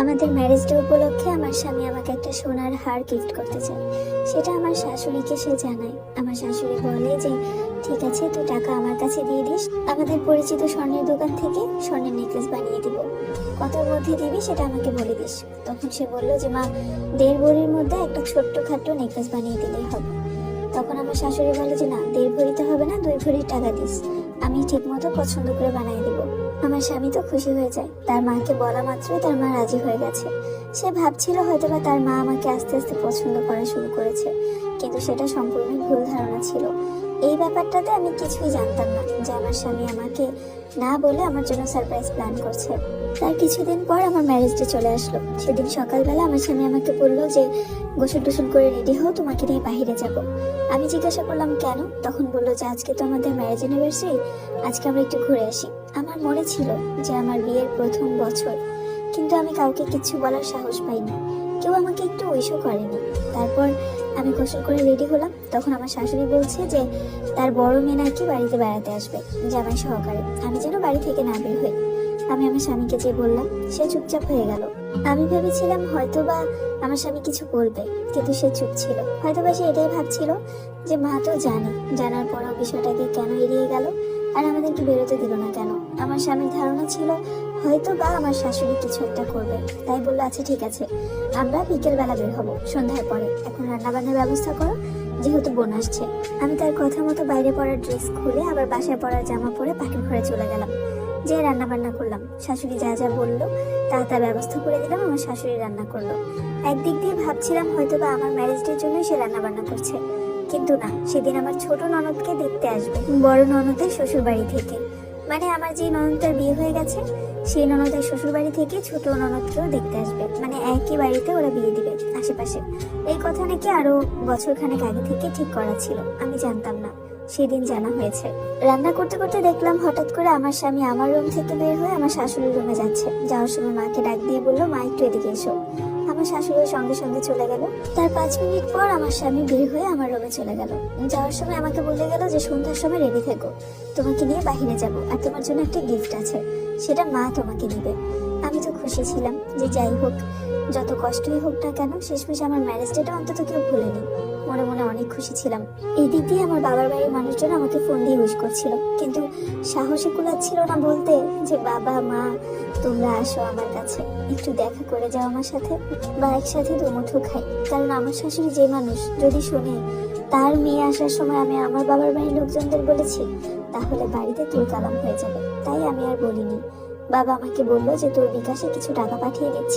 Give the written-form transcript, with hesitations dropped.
আমাদের marriage day উপলক্ষে আমার স্বামী আমাকে একটা সোনার হার গিফট করতে চায়। সেটা আমার শাশুড়িকে সে জানায়। আমার শাশুড়ি বলে যে ঠিক আছে, তুই টাকা আমার কাছে দিয়ে দিস, আমাদের পরিচিত স্বর্ণের দোকান থেকে স্বর্ণের নেকলেস বানিয়ে দিব, কতর মধ্যে দিবি সেটা আমাকে বলে দিস। তখন সে বলল যে মা, 1.5 ভরির মধ্যে একটা ছোট্ট খাট্টো নেকলেস বানিয়ে দিলেই হবে। তখন আমার শাশুড়ি বলে যে না, 1.5 ভরিতে হবে না, 2 ভরির টাকা দিস, আমি ঠিক মতো পছন্দ করে বানিয়ে দিব। আমার স্বামী তো খুশি হয়ে যায়। তার মাকে বলা মাত্রই তার মা রাজি হয়ে গেছে। সে ভাবছিল হয়তোবা তার মা আমাকে আস্তে আস্তে পছন্দ করা শুরু করেছে, কিন্তু সেটা সম্পূর্ণ ভুল ধারণা ছিল। এই ব্যাপারটাতে আমি কিছুই জানতাম না যে আমার স্বামী আমাকে না বলে আমার জন্য সারপ্রাইজ প্ল্যান করছে। তার কিছুদিন পর আমার ম্যারেজ ডে চলে আসলো। সেদিন সকালবেলা আমার স্বামী আমাকে বললো যে গোসল টোসল করে রেডি হও, তোমাকে নিয়ে বাইরে যাব। আমি জিজ্ঞাসা করলাম কেন? তখন বললো যে আজকে তো আমাদের ম্যারেজ অ্যানিভার্সারি, আজকে আমরা একটু ঘুরে আসি। আমার মনে ছিল যে আমার বিয়ের প্রথম বছর, কিন্তু আমি কাউকে কিছু বলার সাহস পাইনি, কেউ আমাকে একটু উইশও করেনি। তারপর আমি গোসল করে রেডি হলাম। তখন আমার শাশুড়ি বলছে যে তার বড় মেয়ে নাকি বাড়িতে বেড়াতে আসবে জামাই সহকারে, আমি যেন বাড়ি থেকে না বের হই। আমি আমার স্বামীকে যে বললাম, সে চুপচাপ হয়ে গেল। আমি ভেবেছিলাম হয়তোবা আমার স্বামী কিছু বলবে, কিন্তু সে চুপ ছিল। হয়তোবা সে এটাই ভাবছিল যে মা তো জানে, জানার পরও বিষয়টাকে কেন এড়িয়ে গেল আর আমাদেরকে বেরোতে দিল না কেন। আমার স্বামীর ধারণা ছিল হয়তো বা আমার শাশুড়ি কিছু একটা করবে, তাই বললো আচ্ছা ঠিক আছে, আমরা বিকেল বেলা বের হবো, সন্ধ্যার পরে, এখন রান্না বান্নার ব্যবস্থা করো, যেহেতু বোন আসছে। আমি তার কথা মতো বাইরে পরার ড্রেস খুলে আবার বাসায় পরার জামা পরে পাখির ঘরে চলে গেলাম। যে রান্না বান্না করলাম, শাশুড়ি যা যা বললো তা ব্যবস্থা করে দিলাম। আমার শাশুড়ি রান্না করলো। একদিক দিয়ে ভাবছিলাম হয়তো বা আমার ম্যারেজ ডের জন্যই সে রান্না বান্না করছে, কিন্তু না, সেদিন আমার ছোট ননদকে দেখতে আসবে বড় ননদের শ্বশুর বাড়ি থেকে। মানে আমার যে ননদটার বিয়ে হয়ে গেছে, সেই ননদের শ্বশুর বাড়ি থেকে ছোট ননদকেও দেখতে আসবে। মানে একই বাড়িতে ওরা বিয়ে দিবে আশেপাশে। এই কথা নাকি আরো বছরখানেক আগে থেকে ঠিক করা ছিল, আমি জানতাম না, সেদিন জানা হয়েছে। রান্না করতে করতে দেখলাম হঠাৎ করে আমার স্বামী আমার রুম থেকে বের হয়ে আমার শাশুড়ির রুমে যাচ্ছে। যাওয়ার সময় মাকে ডাক দিয়ে বললো, মা একটু এদিকে এসো। আমার শাশুড়ির সঙ্গে সঙ্গে চলে গেল। তার 5 মিনিট পর আমার স্বামী বের হয়ে আমার রুমে চলে গেল। যাওয়ার সময় আমাকে বলে গেল যে সন্ধ্যার সময় রেডি থেকো, তোমাকে নিয়ে বাহিরে যাব, আর তোমার জন্য একটা গিফট আছে, সেটা মা তোমাকে দিবে। আমি তো খুশি ছিলাম যে যাই হোক, যত কষ্টই হোক না কেন, শেষমেশ আমার ম্যারেজ ডেটা অন্তত কেউ ভুলেনি। মনে মনে অনেক খুশি ছিলাম। এই দিক দিয়ে আমার বাবার বাড়ির মানুষজন আমাকে ফোন দিয়ে উইশ করছিল, কিন্তু সাহসী কুলাচ্ছিল না বলতে যে বাবা মা তোমরা আসো আমার কাছে, একটু দেখা করে যাও আমার সাথে, বা একসাথে দুমুঠো খাই। কারণ আমার শাশুড়ি যে মানুষ, যদি শুনে তার মেয়ে আসার সময় আমি আমার বাবার বাড়ির লোকজনদের বলেছি, তাহলে বাড়িতে তুলকালাম হয়ে যাবে। তাই আমি আর বলিনি। বাবা আমাকে বললো যে তোর বিকাশে কিছু টাকা পাঠিয়ে দিচ্ছি।